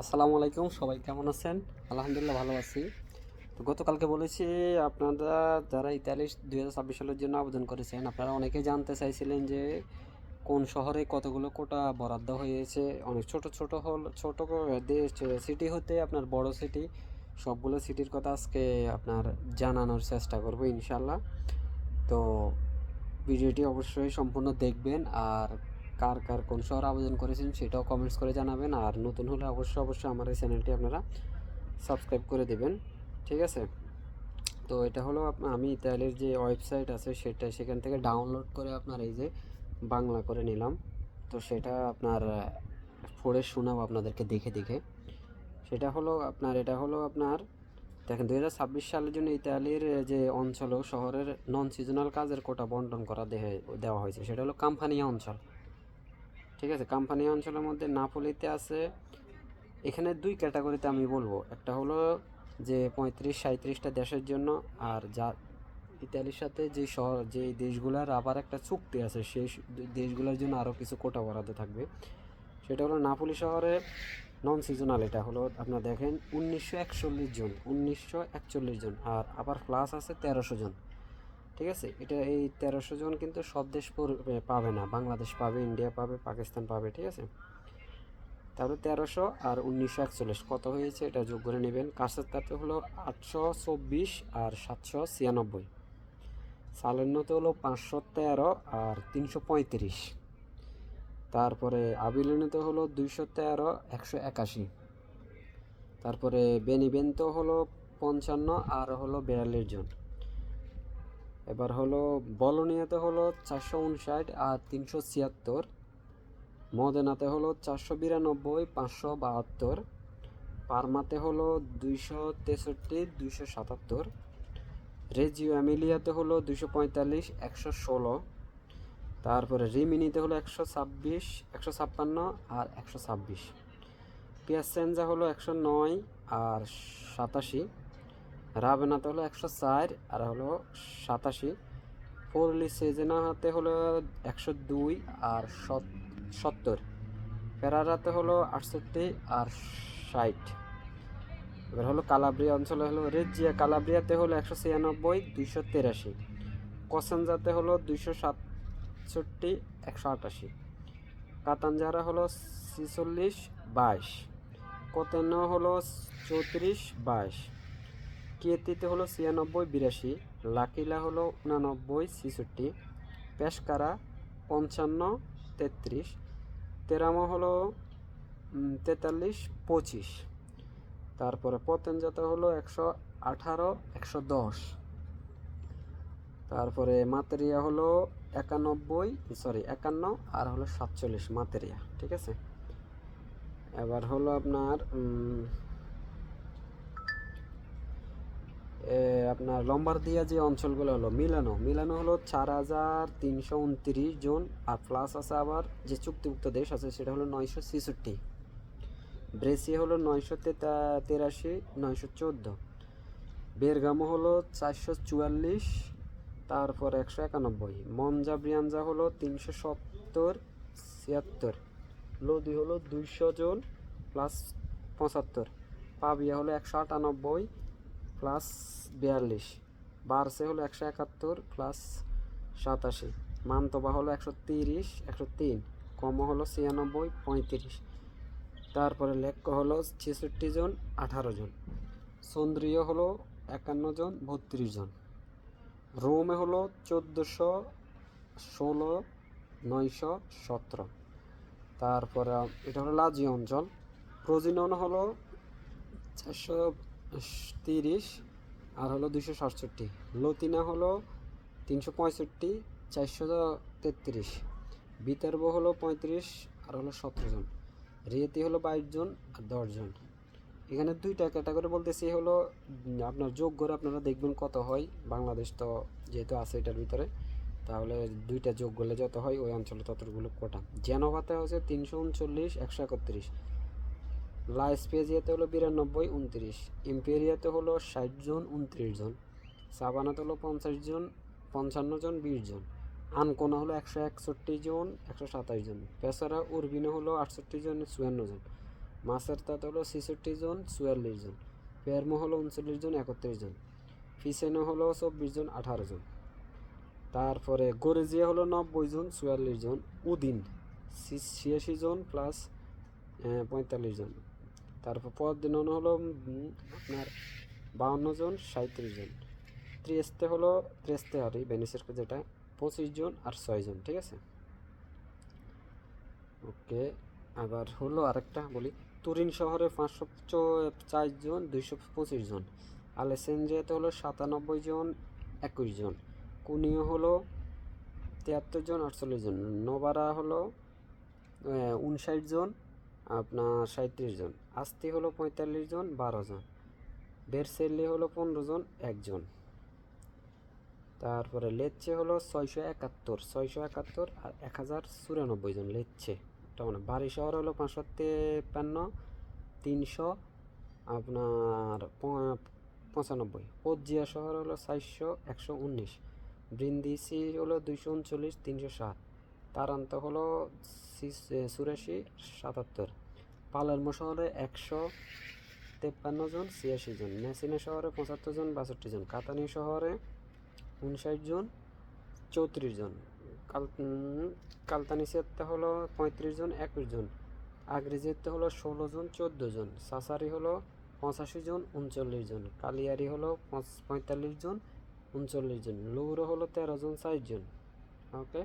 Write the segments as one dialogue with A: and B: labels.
A: আসসালামু আলাইকুম, সবাই কেমন আছেন? আলহামদুলিল্লাহ ভালো আছি। তো গতকালকে বলেছি আপনারা যারা ইতালি 2026 সালের জন্য আবেদন করেছেন, আপনারা অনেকেই জানতে চাইছিলেন যে কোন শহরে কতগুলো কোটা বরাদ্দ হয়েছে। অনেক ছোট ছোট ছোট দেশ সিটি হতে আপনার বড় সিটি, সবগুলো সিটির কথা আজকে আপনার জানানোর চেষ্টা করব ইনশাল্লাহ। তো ভিডিওটি অবশ্যই সম্পূর্ণ দেখবেন, আর কার কার কোন শহরে আবেদন করেছেন সেটাও কমেন্টস করে জানাবেন। আর নতুন হলে অবশ্যই আমার এই চ্যানেলটি আপনারা সাবস্ক্রাইব করে দেবেন, ঠিক আছে? তো এটা হলো আমি ইতালির যে ওয়েবসাইট আছে সেখান থেকে ডাউনলোড করে আপনার এই যে বাংলা করে নিলাম। তো সেটা আপনার পড়ে শোনাবো আপনাদেরকে দেখে দেখে। এটা হলো আপনার দেখেন, 2026 সালের জন্য ইতালির যে অঞ্চল ও শহরের নন সিজনাল কাজের কোটা বন্টন করা দেওয়া হয়েছে। সেটা হলো কাম্পানিয়া অঞ্চল, ঠিক আছে? কাম্পানিয়া অঞ্চলের মধ্যে নাপোলিতে আছে। এখানে দুই ক্যাটাগরিতে আমি বলবো, একটা হলো যে 35-37টা দেশের জন্য, আর যা ইতালির সাথে যে দেশগুলোর আবার একটা চুক্তি আছে সেই দেশগুলোর জন্য আরও কিছু কোটা বরাদ্দ থাকবে। সেটা হলো নাপোলি শহরে নন সিজনাল। এটা হলো আপনার দেখেন 1941 জন, আর আবার প্লাস আছে 1300 জন, ঠিক আছে? এই 1300 জন কিন্তু সব দেশ পাবে না, বাংলাদেশ পাবে, ইন্ডিয়া পাবে, পাকিস্তান পাবে, ঠিক আছে? তারপরে 1300 আর 1941 কত হয়েছে এটা যোগ করে নেবেন। কাছের তাতে হলো 824 আর 796। সালেন্নতে হলো 513 আর 335। তারপরে আবিলেনেতে হলো 213 181। তারপরে বেনিবেন্তো হলো 55 আর হলো 42 জন। এবার হলো বলোনিয়াতে হলো 459 আর 376। মদেনাতে হলো 492 572। পারমাতে হলো 263 277। রেজিও এমিলিয়াতে হলো 245 116। তারপরে রিমিনিতে হলো 126 156 আর 126। পিয়াসেঞ্জা হলো 109 আর 87। রাবেনাতে হলো 104 আর হলো 87। ফোরলি সেজেনাহাতে হলো 102 আর 70। পেরারাতে হলো 68 আর 60। এবার হলো কালাব্রিয়া অঞ্চলে হলো রেজিয়া কালাব্রিয়াতে হলো 196 283। কসেনজাতে হলো 267 188। কাতানজারা হলো 46 22। কোতেনো হলো 34 22। কিয়েতিতে হলো 96 82। লাকিলা হলো 89 66। পেশকারা 55 33। তেরামো হলো 43 25। তারপরে পতেনজাতে হলো 118 110। তারপরে মাতেরিয়া হলো 51 আর হলো 47 মাতেরিয়া, ঠিক আছে? এবার হলো আপনার লম্বার্দিয়া যে অঞ্চলগুলো হলো মিলানো হলো 4329 জন, আর প্লাস আছে আবার যে চুক্তিভুক্ত দেশ আছে সেটা হলো 966। ব্রেসিয়া হলো 983 914। বেরগামো হলো 444। তারপর 191। মঞ্জা ব্রিয়াঞ্জা হলো 370 76। লোদি হলো 200 জন প্লাস 75। পাবিয়া হলো 198 প্লাস 42। বার্সে হলো 171 প্লাস 87। মান্তবা হলো 130 103। কমো হলো 96 35। তারপরে লেক্কো হলো 66 জন 18 জন। সন্দ্রিয় হলো 51 জন 32 জন। রোমে হলো 1416 917। তারপরে এটা হলো লাজিও অঞ্চল। প্রোজিনন হলো 430 আর হলো 267। লতিনা হলো 365 433। বিতার্ব হলো 35 আর হলো 17 জন। রিয়েতি হলো 22 জন আর 10 জন। এখানে দুইটা ক্যাটাগরি বলতেছি হলো আপনার যোগ্যরা আপনারা দেখবেন কত হয়। বাংলাদেশ তো যেহেতু আছে এটার ভিতরে, তাহলে দুইটা যোগ করলে যত হয় ওই অঞ্চলে ততগুলো কোটা। জেনোভাতে হচ্ছে 339 131। লা স্পেজিয়াতে হলো 92 29। ইম্পেরিয়াতে হলো 60 জন 29 জন। সাবানাতে হলো 50 জন 55 জন 20 জন। আনকোনা হলো 161 জন 127 জন। পেসারা উরবিনো হলো 68 জন 54 জন। মাছের তাতে হলো 66 জন 44 জন, পেয়ারমো হলো 39 জন 31 জন, ফিসেনো হলো 24 জন 18 জন, তারপরে গরেজিয়া হলো 90 জন 44 জন, উদিন 86 জন প্লাস 45 জন, তারপর পরদিনন হলো আপনার 52 জন 37 জন, ত্রেস্তে ভেনিসের যেটা 25 জন আর 6 জন। ঠিক আছে, ওকে। আবার হলো আরেকটা বলি, তুরিন শহরে 504 জন 225 জন, আলেসেন্দ্রিয়াতে হলো 97 জন 21 জন, কুনিও হলো 73 জন 48 জন, নোভারা হলো 59 জন আপনার 37 জন, আস্তি হলো 45 জন 12 জন, বেরসেল্লি হলো 15 জন 1 জন, তারপরে লেচ্চে হলো 671 আর 1094 জন লেচ্চে। মানে বাড়ি শহর হলো 553 300 আপনার 95, পজ্জিয়া শহর হলো 400 119, ব্রিন্দিসি হলো 239 307, তারান্ত হলো 84 77, পালেরমো শহরে 153 জন 86 জন, মেসিনা শহরে 75 জন 62 জন, কাতানি শহরে 59 জন 34 জন, কালতানিসিয়াতে হলো 35 জন 21 জন, আগ্রিজেতে হলো 16 জন 14 জন, সাসারি হলো 85 জন 39 জন, কালিয়ারি হলো 45 জন 39 জন, লৌরো হলো 13 জন 4 জন। ওকে,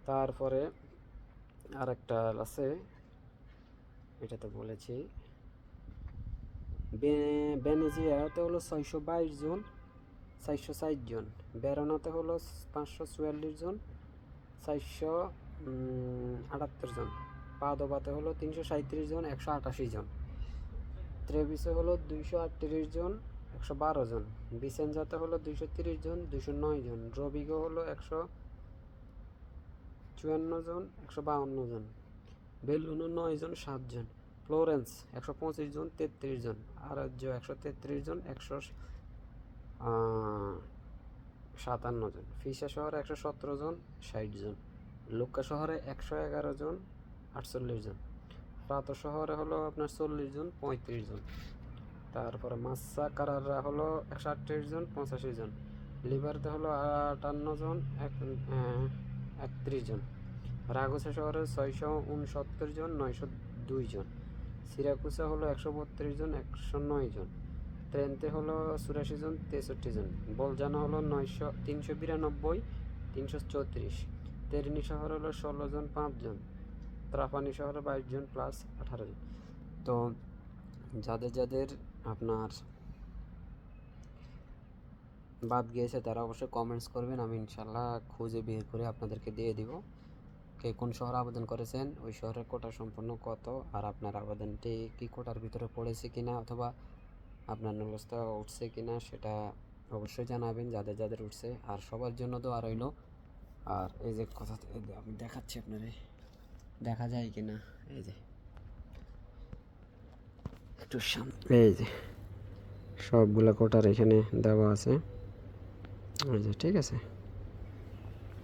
A: তারপরে আরেকটা আছে, এটা তো বলেছি, বেনেজিয়াতে হলো 622 জন 460 জন, বেরোনাতে হলো 544 জন 478 জন, পাদোবাতে হলো 337 জন 188 জন, ত্রেভিসে হলো 238 জন 112 জন, ভিসেনজাতে হলো 230 জন 209 জন, রোবিগো হলো 154 জন 152 জন, বেলুনো 9 জন 7 জন, ফ্লোরেন্স 125 জন 33 জন, আরাজ্য 133 জন 157 জন, ফিসা শহরে 117 জন 60 জন, লুক্কা শহরে 111 জন 48 জন, প্রাতো শহরে হলো আপনার 40 জন 35 জন, তারপরে মাসা কারাররা হলো 138 জন 85 জন, লিবারতে হলো 58 জন 31 জন, রাগোসা শহরে 669 জন 902 জন, সিরাকুসা হলো 132 জন 109 জন, ট্রেনতে হলো 84 জন 63 জন, বলজানো হলো 392 334, তেরিনি শহর হলো 16 জন 5 জন, ত্রাফানি শহরে 22 জন প্লাস 18 জন। তো যাদের আপনার বাদ গিয়েছে তারা অবশ্যই কমেন্টস করবেন, আমি ইনশাল্লাহ খুঁজে বের করে আপনাদেরকে দিয়ে দিব কে কোন শহরে আবেদন করেছেন, ওই শহরের কোটা সম্পূর্ণ কত, আর আপনার আবেদনটি কি কোটার ভিতরে পড়েছে কিনা অথবা আপনার নলস্তা উঠছে কিনা সেটা অবশ্যই জানাবেন যাদের উঠছে, আর সবার জন্য তো আর রইল। আর এই যে কথা আমি দেখাচ্ছি আপনারে, দেখা যায় কিনা, এই যে একটু এই যে সবগুলা কোটার এখানে দেওয়া আছে, এই যে ঠিক আছে।